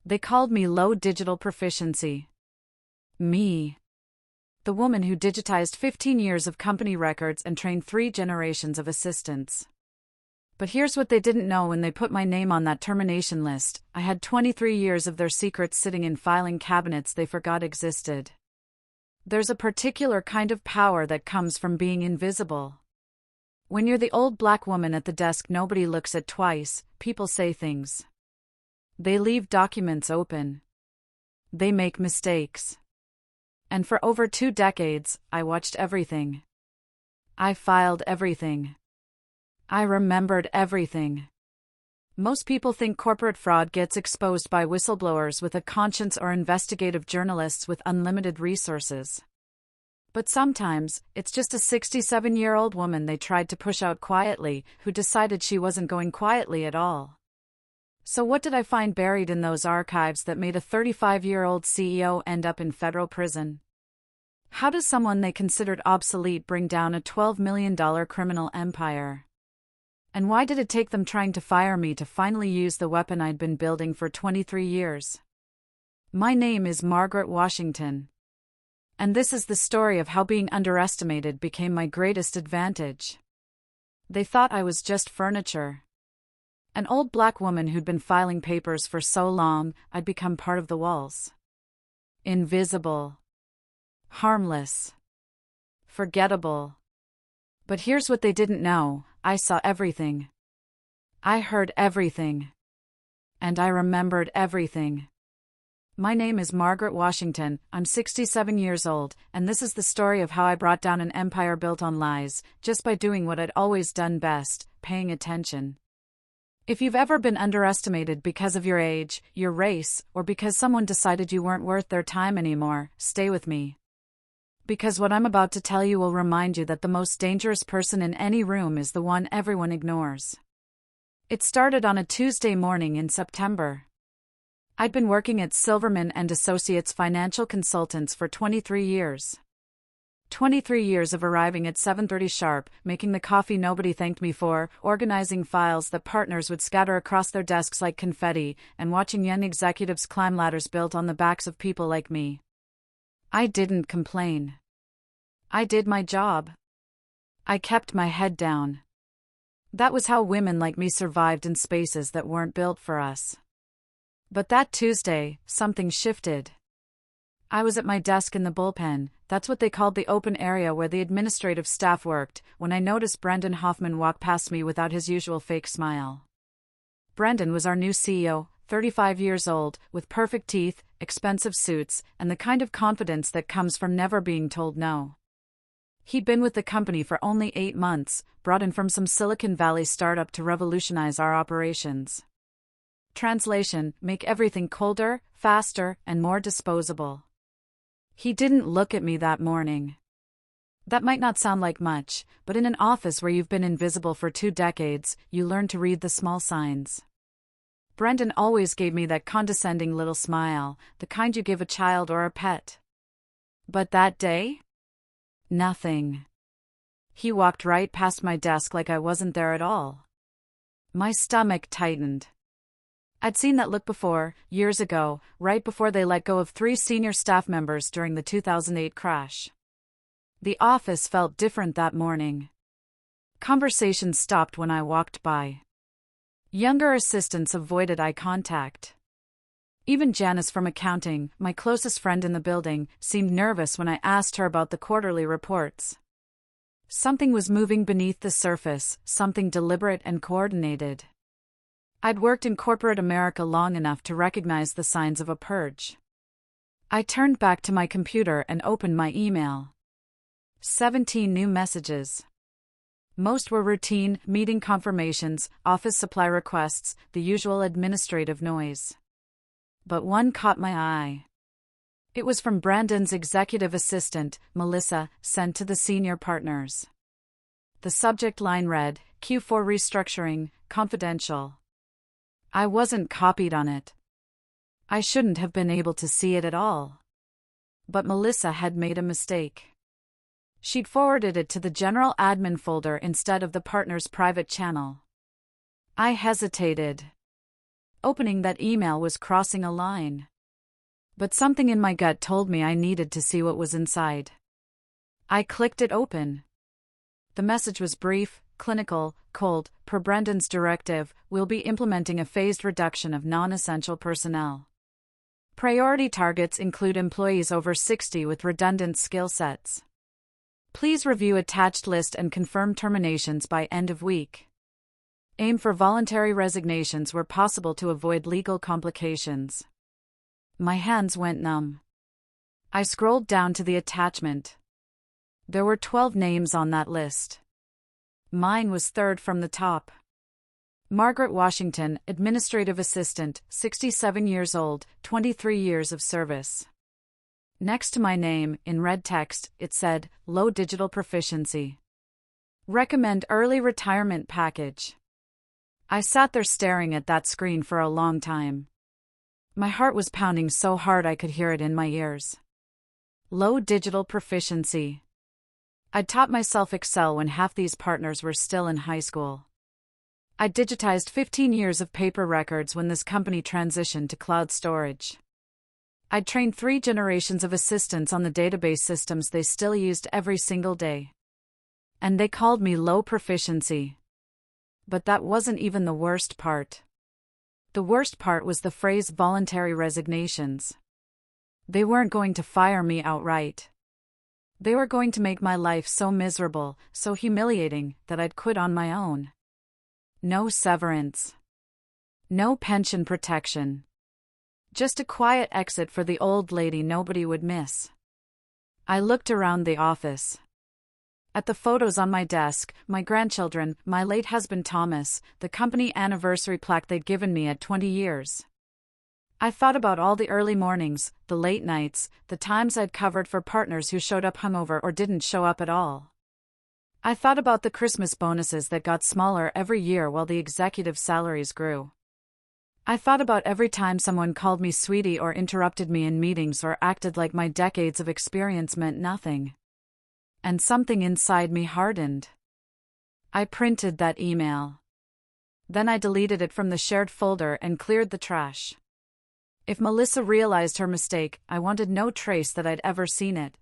They called me low digital proficiency. Me. The woman who digitized 15 years of company records and trained 3 generations of assistants. But here's what they didn't know when they put my name on that termination list: I had 23 years of their secrets sitting in filing cabinets they forgot existed. There's a particular kind of power that comes from being invisible. When you're the old black woman at the desk nobody looks at twice, people say things. They leave documents open. They make mistakes. And for over 2 decades, I watched everything. I filed everything. I remembered everything. Most people think corporate fraud gets exposed by whistleblowers with a conscience or investigative journalists with unlimited resources. But sometimes, it's just a 67-year-old woman they tried to push out quietly, who decided she wasn't going quietly at all. So what did I find buried in those archives that made a 35-year-old CEO end up in federal prison? How does someone they considered obsolete bring down a $12 million criminal empire? And why did it take them trying to fire me to finally use the weapon I'd been building for 23 years? My name is Margaret Washington. And this is the story of how being underestimated became my greatest advantage. They thought I was just furniture. An old black woman who'd been filing papers for so long, I'd become part of the walls. Invisible. Harmless. Forgettable. But here's what they didn't know: I saw everything. I heard everything. And I remembered everything. My name is Margaret Washington, I'm 67 years old, and this is the story of how I brought down an empire built on lies, just by doing what I'd always done best: paying attention. If you've ever been underestimated because of your age, your race, or because someone decided you weren't worth their time anymore, stay with me. Because what I'm about to tell you will remind you that the most dangerous person in any room is the one everyone ignores. It started on a Tuesday morning in September. I'd been working at Silverman & Associates Financial Consultants for 23 years. 23 years of arriving at 7:30 sharp, making the coffee nobody thanked me for, organizing files that partners would scatter across their desks like confetti, and watching young executives climb ladders built on the backs of people like me. I didn't complain. I did my job. I kept my head down. That was how women like me survived in spaces that weren't built for us. But that Tuesday, something shifted. I was at my desk in the bullpen, that's what they called the open area where the administrative staff worked, when I noticed Brendan Hoffman walk past me without his usual fake smile. Brendan was our new CEO, 35 years old, with perfect teeth, expensive suits, and the kind of confidence that comes from never being told no. He'd been with the company for only 8 months, brought in from some Silicon Valley startup to revolutionize our operations. Translation: make everything colder, faster, and more disposable. He didn't look at me that morning. That might not sound like much, but in an office where you've been invisible for 2 decades, you learn to read the small signs. Brendan always gave me that condescending little smile, the kind you give a child or a pet. But that day? Nothing. He walked right past my desk like I wasn't there at all. My stomach tightened. I'd seen that look before, years ago, right before they let go of 3 senior staff members during the 2008 crash. The office felt different that morning. Conversations stopped when I walked by. Younger assistants avoided eye contact. Even Janice from accounting, my closest friend in the building, seemed nervous when I asked her about the quarterly reports. Something was moving beneath the surface, something deliberate and coordinated. I'd worked in corporate America long enough to recognize the signs of a purge. I turned back to my computer and opened my email. 17 new messages. Most were routine, meeting confirmations, office supply requests, the usual administrative noise. But one caught my eye. It was from Brandon's executive assistant, Melissa, sent to the senior partners. The subject line read, Q4 restructuring, confidential. I wasn't copied on it. I shouldn't have been able to see it at all. But Melissa had made a mistake. She'd forwarded it to the general admin folder instead of the partner's private channel. I hesitated. Opening that email was crossing a line. But something in my gut told me I needed to see what was inside. I clicked it open. The message was brief, clinical, cold. Per Brendan's directive, we'll be implementing a phased reduction of non-essential personnel. Priority targets include employees over 60 with redundant skill sets. Please review attached list and confirm terminations by end of week. Aim for voluntary resignations where possible to avoid legal complications. My hands went numb. I scrolled down to the attachment. There were 12 names on that list. Mine was third from the top. Margaret Washington, Administrative Assistant, 67 years old, 23 years of service. Next to my name, in red text, it said, low digital proficiency. Recommend early retirement package. I sat there staring at that screen for a long time. My heart was pounding so hard I could hear it in my ears. Low digital proficiency. I'd taught myself Excel when half these partners were still in high school. I digitized 15 years of paper records when this company transitioned to cloud storage. I'd trained 3 generations of assistants on the database systems they still used every single day. And they called me low proficiency. But that wasn't even the worst part. The worst part was the phrase voluntary resignations. They weren't going to fire me outright. They were going to make my life so miserable, so humiliating, that I'd quit on my own. No severance. No pension protection. Just a quiet exit for the old lady nobody would miss. I looked around the office. At the photos on my desk, my grandchildren, my late husband Thomas, the company anniversary plaque they'd given me at 20 years. I thought about all the early mornings, the late nights, the times I'd covered for partners who showed up hungover or didn't show up at all. I thought about the Christmas bonuses that got smaller every year while the executive salaries grew. I thought about every time someone called me sweetie or interrupted me in meetings or acted like my decades of experience meant nothing. And something inside me hardened. I printed that email. Then I deleted it from the shared folder and cleared the trash. If Melissa realized her mistake, I wanted no trace that I'd ever seen it.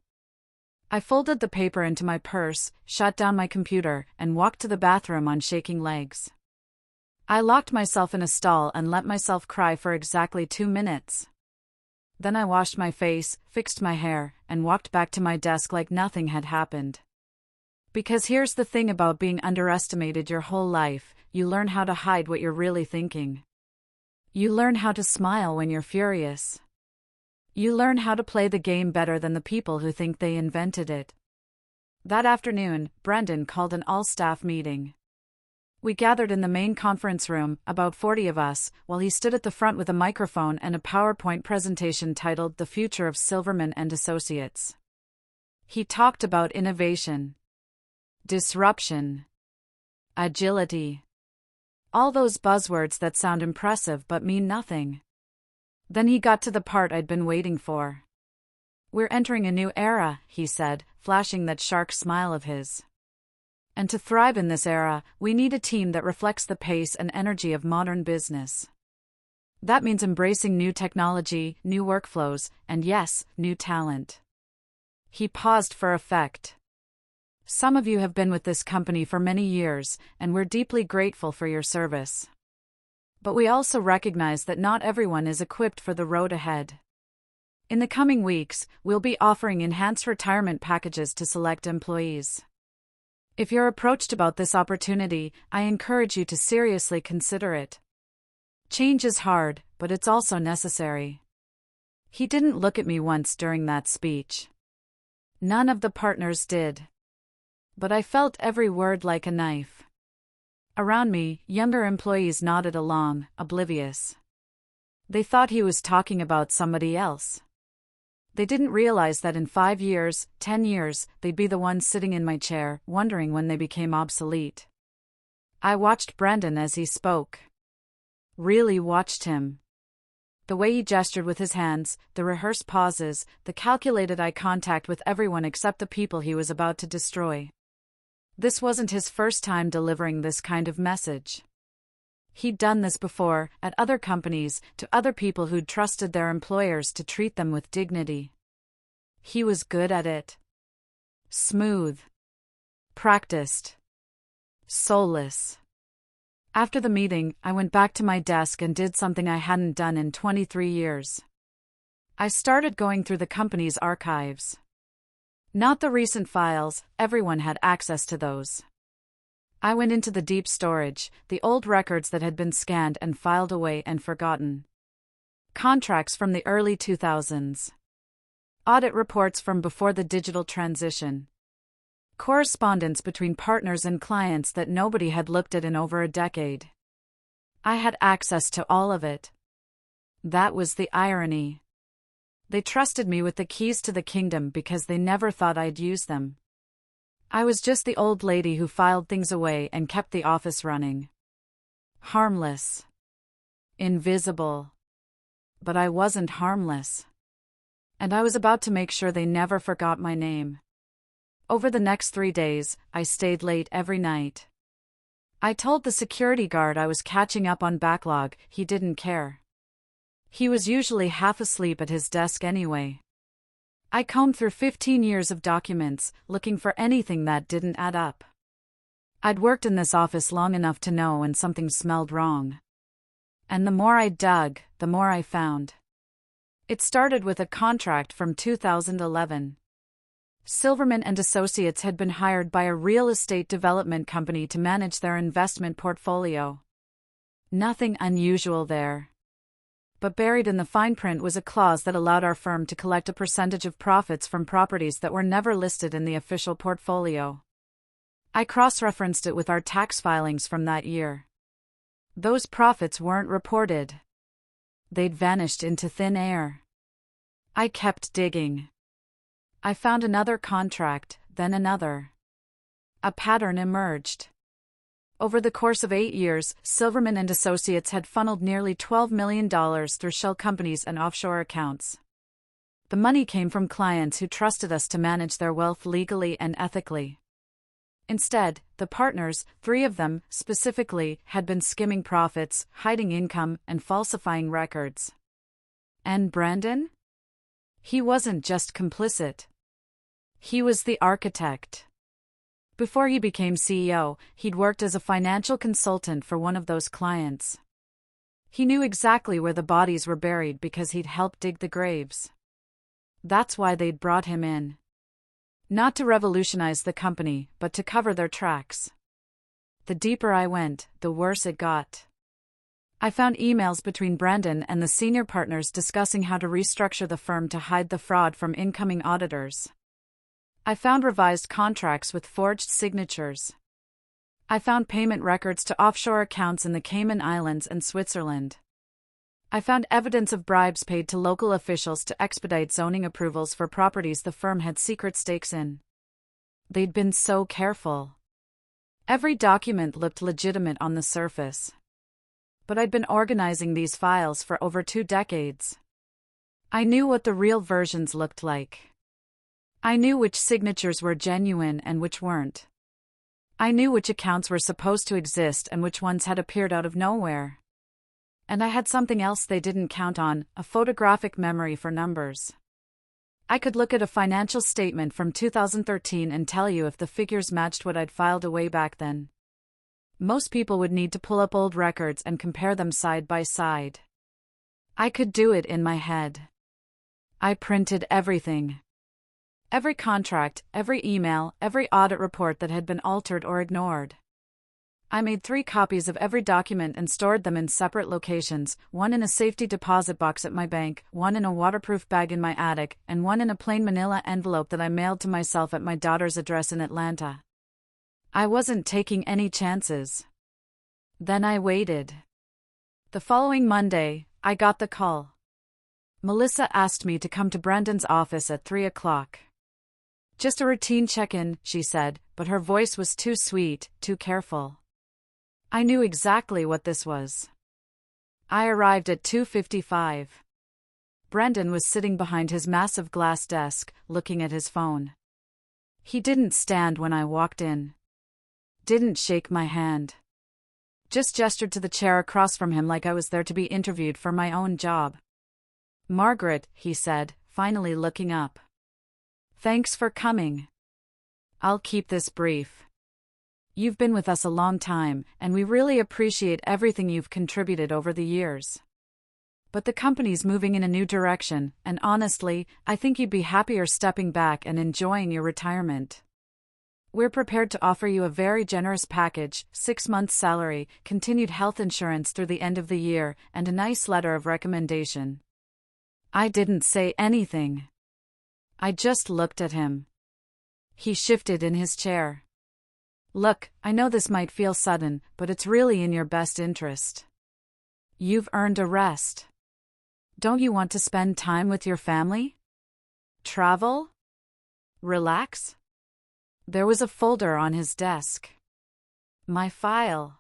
I folded the paper into my purse, shut down my computer, and walked to the bathroom on shaking legs. I locked myself in a stall and let myself cry for exactly 2 minutes. Then I washed my face, fixed my hair, and walked back to my desk like nothing had happened. Because here's the thing about being underestimated your whole life, you learn how to hide what you're really thinking. You learn how to smile when you're furious. You learn how to play the game better than the people who think they invented it. That afternoon, Brendan called an all-staff meeting. We gathered in the main conference room, about 40 of us, while he stood at the front with a microphone and a PowerPoint presentation titled The Future of Silverman and Associates. He talked about innovation, disruption, agility. All those buzzwords that sound impressive but mean nothing. Then he got to the part I'd been waiting for. We're entering a new era, he said, flashing that shark smile of his. And to thrive in this era, we need a team that reflects the pace and energy of modern business. That means embracing new technology, new workflows, and yes, new talent. He paused for effect. Some of you have been with this company for many years, and we're deeply grateful for your service. But we also recognize that not everyone is equipped for the road ahead. In the coming weeks, we'll be offering enhanced retirement packages to select employees. If you're approached about this opportunity, I encourage you to seriously consider it. Change is hard, but it's also necessary. He didn't look at me once during that speech. None of the partners did. But I felt every word like a knife. Around me, younger employees nodded along, oblivious. They thought he was talking about somebody else. They didn't realize that in 5 years, 10 years, they'd be the ones sitting in my chair, wondering when they became obsolete. I watched Brendan as he spoke. Really watched him. The way he gestured with his hands, the rehearsed pauses, the calculated eye contact with everyone except the people he was about to destroy. This wasn't his first time delivering this kind of message. He'd done this before, at other companies, to other people who'd trusted their employers to treat them with dignity. He was good at it. Smooth. Practiced. Soulless. After the meeting, I went back to my desk and did something I hadn't done in 23 years. I started going through the company's archives. Not the recent files, everyone had access to those. I went into the deep storage, the old records that had been scanned and filed away and forgotten. Contracts from the early 2000s. Audit reports from before the digital transition. Correspondence between partners and clients that nobody had looked at in over a decade. I had access to all of it. That was the irony. They trusted me with the keys to the kingdom because they never thought I'd use them. I was just the old lady who filed things away and kept the office running. Harmless. Invisible. But I wasn't harmless. And I was about to make sure they never forgot my name. Over the next 3 days, I stayed late every night. I told the security guard I was catching up on backlog. He didn't care. He was usually half asleep at his desk anyway. I combed through 15 years of documents, looking for anything that didn't add up. I'd worked in this office long enough to know when something smelled wrong. And the more I dug, the more I found. It started with a contract from 2011. Silverman and Associates had been hired by a real estate development company to manage their investment portfolio. Nothing unusual there. But buried in the fine print was a clause that allowed our firm to collect a percentage of profits from properties that were never listed in the official portfolio. I cross-referenced it with our tax filings from that year. Those profits weren't reported. They'd vanished into thin air. I kept digging. I found another contract, then another. A pattern emerged. Over the course of 8 years, Silverman and Associates had funneled nearly $12 million through shell companies and offshore accounts. The money came from clients who trusted us to manage their wealth legally and ethically. Instead, the partners, 3 of them, specifically, had been skimming profits, hiding income, and falsifying records. And Brandon? He wasn't just complicit. He was the architect. Before he became CEO, he'd worked as a financial consultant for one of those clients. He knew exactly where the bodies were buried because he'd helped dig the graves. That's why they'd brought him in. Not to revolutionize the company, but to cover their tracks. The deeper I went, the worse it got. I found emails between Brandon and the senior partners discussing how to restructure the firm to hide the fraud from incoming auditors. I found revised contracts with forged signatures. I found payment records to offshore accounts in the Cayman Islands and Switzerland. I found evidence of bribes paid to local officials to expedite zoning approvals for properties the firm had secret stakes in. They'd been so careful. Every document looked legitimate on the surface. But I'd been organizing these files for over 2 decades. I knew what the real versions looked like. I knew which signatures were genuine and which weren't. I knew which accounts were supposed to exist and which ones had appeared out of nowhere. And I had something else they didn't count on, a photographic memory for numbers. I could look at a financial statement from 2013 and tell you if the figures matched what I'd filed away back then. Most people would need to pull up old records and compare them side by side. I could do it in my head. I printed everything. Every contract, every email, every audit report that had been altered or ignored. I made 3 copies of every document and stored them in separate locations, one in a safety deposit box at my bank, one in a waterproof bag in my attic, and one in a plain manila envelope that I mailed to myself at my daughter's address in Atlanta. I wasn't taking any chances. Then I waited. The following Monday, I got the call. Melissa asked me to come to Brandon's office at 3 o'clock. Just a routine check-in, she said, but her voice was too sweet, too careful. I knew exactly what this was. I arrived at 2:55. Brandon was sitting behind his massive glass desk, looking at his phone. He didn't stand when I walked in. Didn't shake my hand. Just gestured to the chair across from him like I was there to be interviewed for my own job. "Margaret," he said, finally looking up. "Thanks for coming. I'll keep this brief. You've been with us a long time, and we really appreciate everything you've contributed over the years. But the company's moving in a new direction, and honestly, I think you'd be happier stepping back and enjoying your retirement. We're prepared to offer you a very generous package, 6 months' salary, continued health insurance through the end of the year, and a nice letter of recommendation." I didn't say anything. I just looked at him. He shifted in his chair. "Look, I know this might feel sudden, but it's really in your best interest. You've earned a rest. Don't you want to spend time with your family? Travel? Relax?" There was a folder on his desk. My file.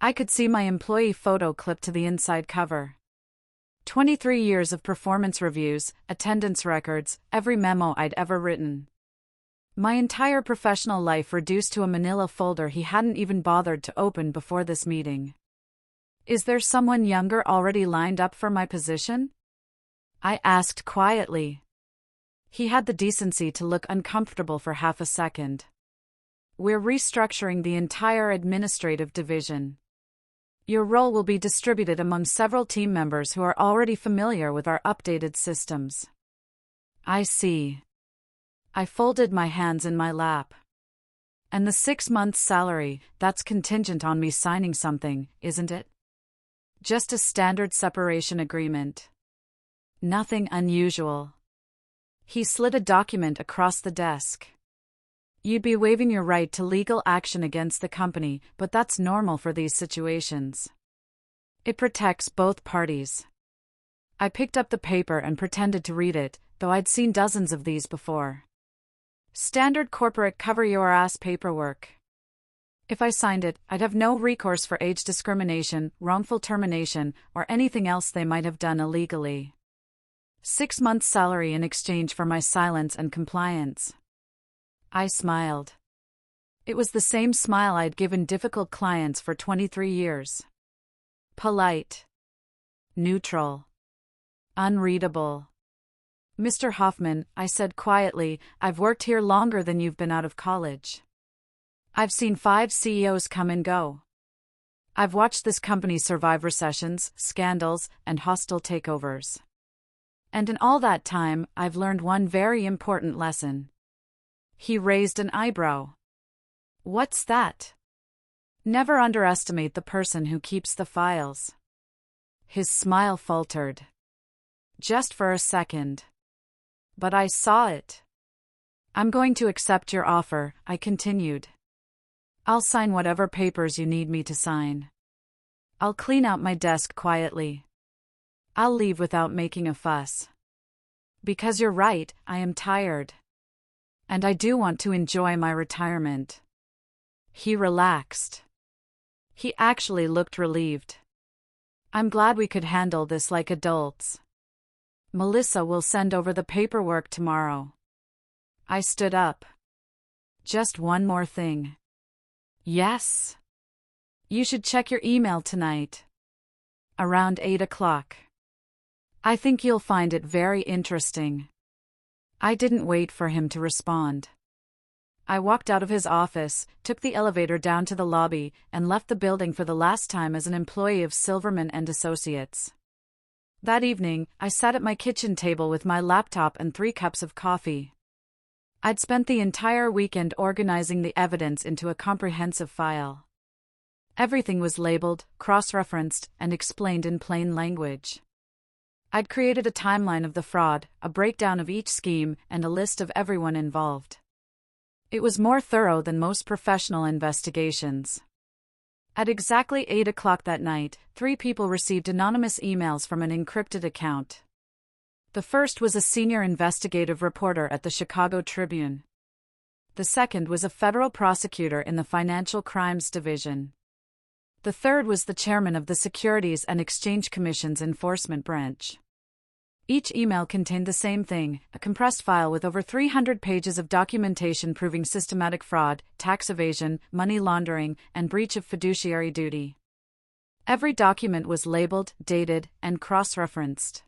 I could see my employee photo clipped to the inside cover. 23 years of performance reviews, attendance records, every memo I'd ever written. My entire professional life reduced to a manila folder he hadn't even bothered to open before this meeting. Is there someone younger already lined up for my position? I asked quietly. He had the decency to look uncomfortable for half a second. "We're restructuring the entire administrative division. Your role will be distributed among several team members who are already familiar with our updated systems." I see. I folded my hands in my lap. "And the 6 months' salary, that's contingent on me signing something, isn't it? Just a standard separation agreement. Nothing unusual." He slid a document across the desk. "You'd be waiving your right to legal action against the company, but that's normal for these situations. It protects both parties." I picked up the paper and pretended to read it, though I'd seen dozens of these before. Standard corporate cover-your-ass paperwork. If I signed it, I'd have no recourse for age discrimination, wrongful termination, or anything else they might have done illegally. 6 months' salary in exchange for my silence and compliance. I smiled. It was the same smile I'd given difficult clients for 23 years. Polite. Neutral. Unreadable. "Mr. Hoffman," I said quietly, "I've worked here longer than you've been out of college. I've seen 5 CEOs come and go. I've watched this company survive recessions, scandals, and hostile takeovers. And in all that time, I've learned one very important lesson." He raised an eyebrow. "What's that?" "Never underestimate the person who keeps the files." His smile faltered. Just for a second. But I saw it. "I'm going to accept your offer," I continued. "I'll sign whatever papers you need me to sign. I'll clean out my desk quietly. I'll leave without making a fuss. Because you're right, I am tired. And I do want to enjoy my retirement." He relaxed. He actually looked relieved. "I'm glad we could handle this like adults. Melissa will send over the paperwork tomorrow." I stood up. "Just one more thing." "Yes?" "You should check your email tonight. Around 8 o'clock. I think you'll find it very interesting." I didn't wait for him to respond. I walked out of his office, took the elevator down to the lobby, and left the building for the last time as an employee of Silverman & Associates. That evening, I sat at my kitchen table with my laptop and 3 cups of coffee. I'd spent the entire weekend organizing the evidence into a comprehensive file. Everything was labeled, cross-referenced, and explained in plain language. I'd created a timeline of the fraud, a breakdown of each scheme, and a list of everyone involved. It was more thorough than most professional investigations. At exactly 8 o'clock that night, 3 people received anonymous emails from an encrypted account. The first was a senior investigative reporter at the Chicago Tribune. The second was a federal prosecutor in the Financial Crimes Division. The third was the chairman of the Securities and Exchange Commission's Enforcement Branch. Each email contained the same thing, a compressed file with over 300 pages of documentation proving systematic fraud, tax evasion, money laundering, and breach of fiduciary duty. Every document was labeled, dated, and cross-referenced.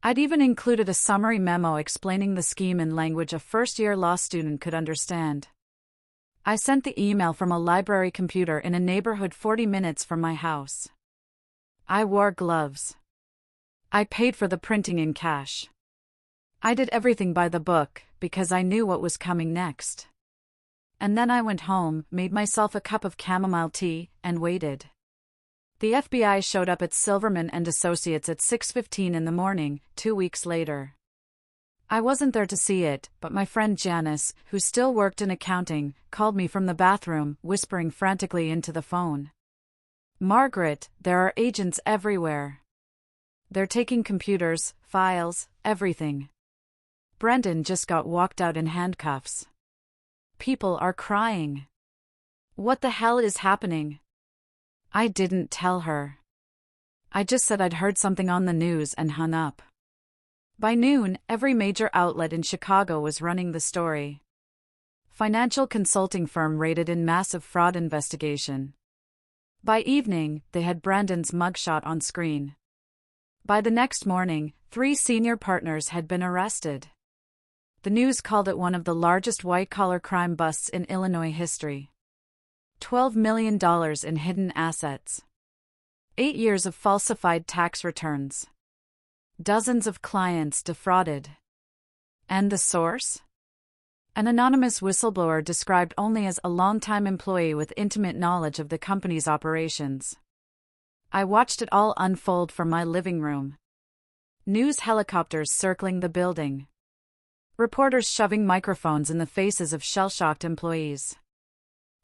I'd even included a summary memo explaining the scheme in language a first-year law student could understand. I sent the email from a library computer in a neighborhood 40 minutes from my house. I wore gloves. I paid for the printing in cash. I did everything by the book, because I knew what was coming next. And then I went home, made myself a cup of chamomile tea, and waited. The FBI showed up at Silverman and Associates at 6:15 in the morning, 2 weeks later. I wasn't there to see it, but my friend Janice, who still worked in accounting, called me from the bathroom, whispering frantically into the phone. "Margaret, there are agents everywhere. They're taking computers, files, everything. Brendan just got walked out in handcuffs. People are crying. What the hell is happening?" I didn't tell her. I just said I'd heard something on the news and hung up. By noon, every major outlet in Chicago was running the story. Financial consulting firm raided in massive fraud investigation. By evening, they had Brandon's mugshot on screen. By the next morning, 3 senior partners had been arrested. The news called it one of the largest white-collar crime busts in Illinois history. $12 million in hidden assets. 8 years of falsified tax returns. Dozens of clients defrauded. And the source? An anonymous whistleblower described only as a longtime employee with intimate knowledge of the company's operations. I watched it all unfold from my living room. News helicopters circling the building. Reporters shoving microphones in the faces of shell-shocked employees.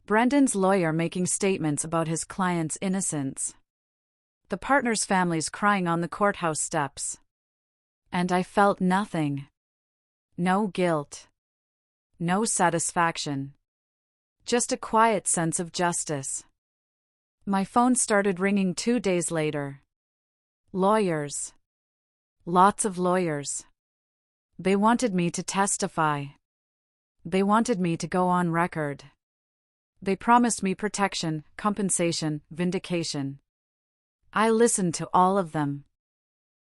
Brendan's lawyer making statements about his client's innocence. The partners' families crying on the courthouse steps. And I felt nothing. No guilt. No satisfaction. Just a quiet sense of justice. My phone started ringing 2 days later. Lawyers. Lots of lawyers. They wanted me to testify. They wanted me to go on record. They promised me protection, compensation, vindication. I listened to all of them.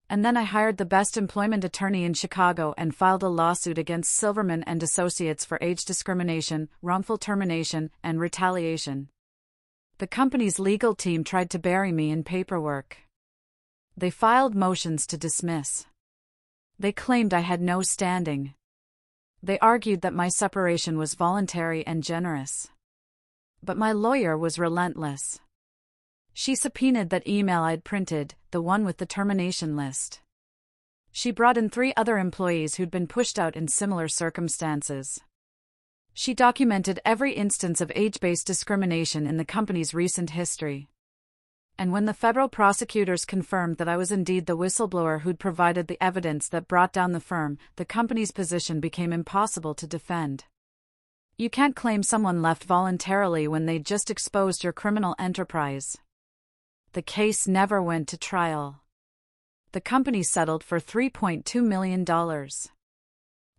And then I hired the best employment attorney in Chicago and filed a lawsuit against Silverman and Associates for age discrimination, wrongful termination, and retaliation. The company's legal team tried to bury me in paperwork. They filed motions to dismiss. They claimed I had no standing. They argued that my separation was voluntary and generous. But my lawyer was relentless. She subpoenaed that email I'd printed, the one with the termination list. She brought in 3 other employees who'd been pushed out in similar circumstances. She documented every instance of age-based discrimination in the company's recent history. And when the federal prosecutors confirmed that I was indeed the whistleblower who'd provided the evidence that brought down the firm, the company's position became impossible to defend. You can't claim someone left voluntarily when they just exposed your criminal enterprise. The case never went to trial. The company settled for $3.2 million.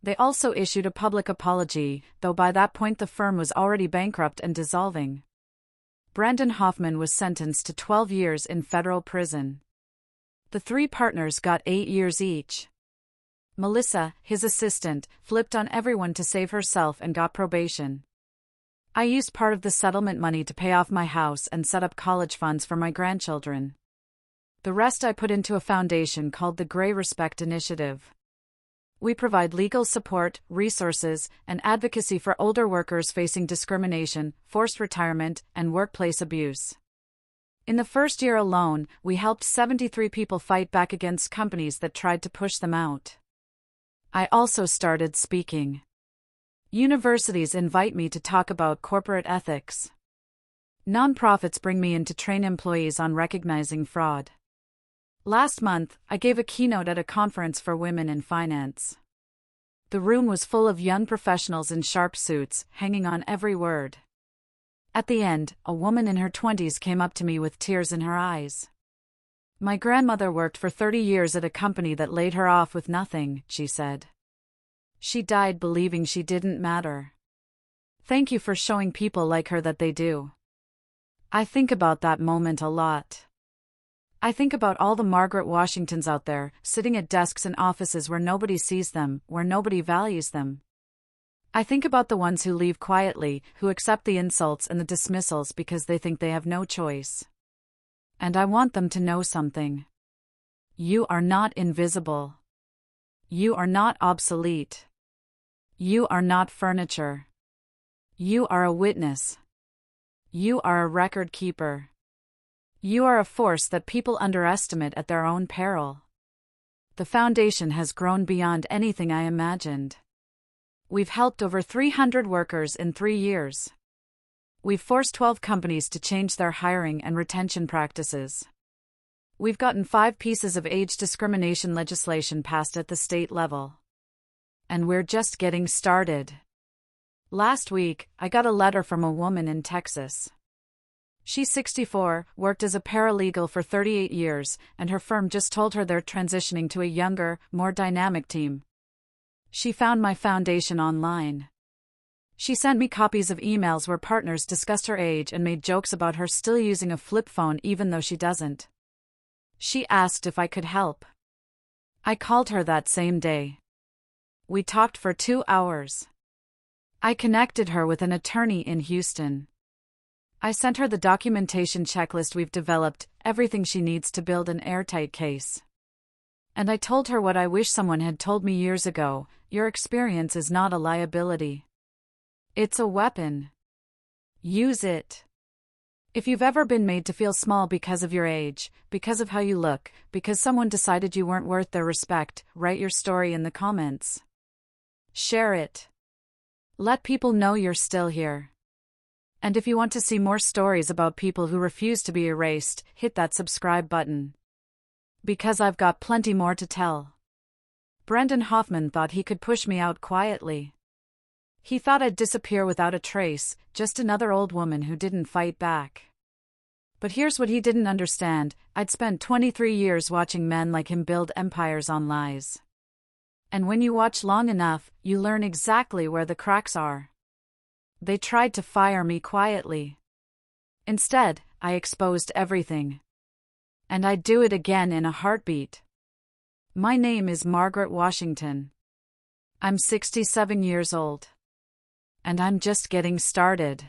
They also issued a public apology, though by that point the firm was already bankrupt and dissolving. Brandon Hoffman was sentenced to 12 years in federal prison. The 3 partners got 8 years each. Melissa, his assistant, flipped on everyone to save herself and got probation. I used part of the settlement money to pay off my house and set up college funds for my grandchildren. The rest I put into a foundation called the Gray Respect Initiative. We provide legal support, resources, and advocacy for older workers facing discrimination, forced retirement, and workplace abuse. In the first year alone, we helped 73 people fight back against companies that tried to push them out. I also started speaking. Universities invite me to talk about corporate ethics. Nonprofits bring me in to train employees on recognizing fraud. Last month, I gave a keynote at a conference for women in finance. The room was full of young professionals in sharp suits, hanging on every word. At the end, a woman in her 20s came up to me with tears in her eyes. My grandmother worked for 30 years at a company that laid her off with nothing, she said. She died believing she didn't matter. Thank you for showing people like her that they do. I think about that moment a lot. I think about all the Margaret Washingtons out there, sitting at desks in offices where nobody sees them, where nobody values them. I think about the ones who leave quietly, who accept the insults and the dismissals because they think they have no choice. And I want them to know something. You are not invisible. You are not obsolete. You are not furniture. You are a witness. You are a record keeper. You are a force that people underestimate at their own peril. The foundation has grown beyond anything I imagined. We've helped over 300 workers in 3 years. We've forced 12 companies to change their hiring and retention practices. We've gotten 5 pieces of age discrimination legislation passed at the state level. And we're just getting started. Last week, I got a letter from a woman in Texas. She's 64, worked as a paralegal for 38 years, and her firm just told her they're transitioning to a younger, more dynamic team. She found my foundation online. She sent me copies of emails where partners discussed her age and made jokes about her still using a flip phone even though she doesn't. She asked if I could help. I called her that same day. We talked for 2 hours. I connected her with an attorney in Houston. I sent her the documentation checklist we've developed, everything she needs to build an airtight case. And I told her what I wish someone had told me years ago: your experience is not a liability. It's a weapon. Use it. If you've ever been made to feel small because of your age, because of how you look, because someone decided you weren't worth their respect, write your story in the comments. Share it. Let people know you're still here. And if you want to see more stories about people who refuse to be erased, hit that subscribe button. Because I've got plenty more to tell. Brendan Hoffman thought he could push me out quietly. He thought I'd disappear without a trace, just another old woman who didn't fight back. But here's what he didn't understand: I'd spent 23 years watching men like him build empires on lies. And when you watch long enough, you learn exactly where the cracks are. They tried to fire me quietly. Instead, I exposed everything. And I'd do it again in a heartbeat. My name is Margaret Washington. I'm 67 years old. And I'm just getting started.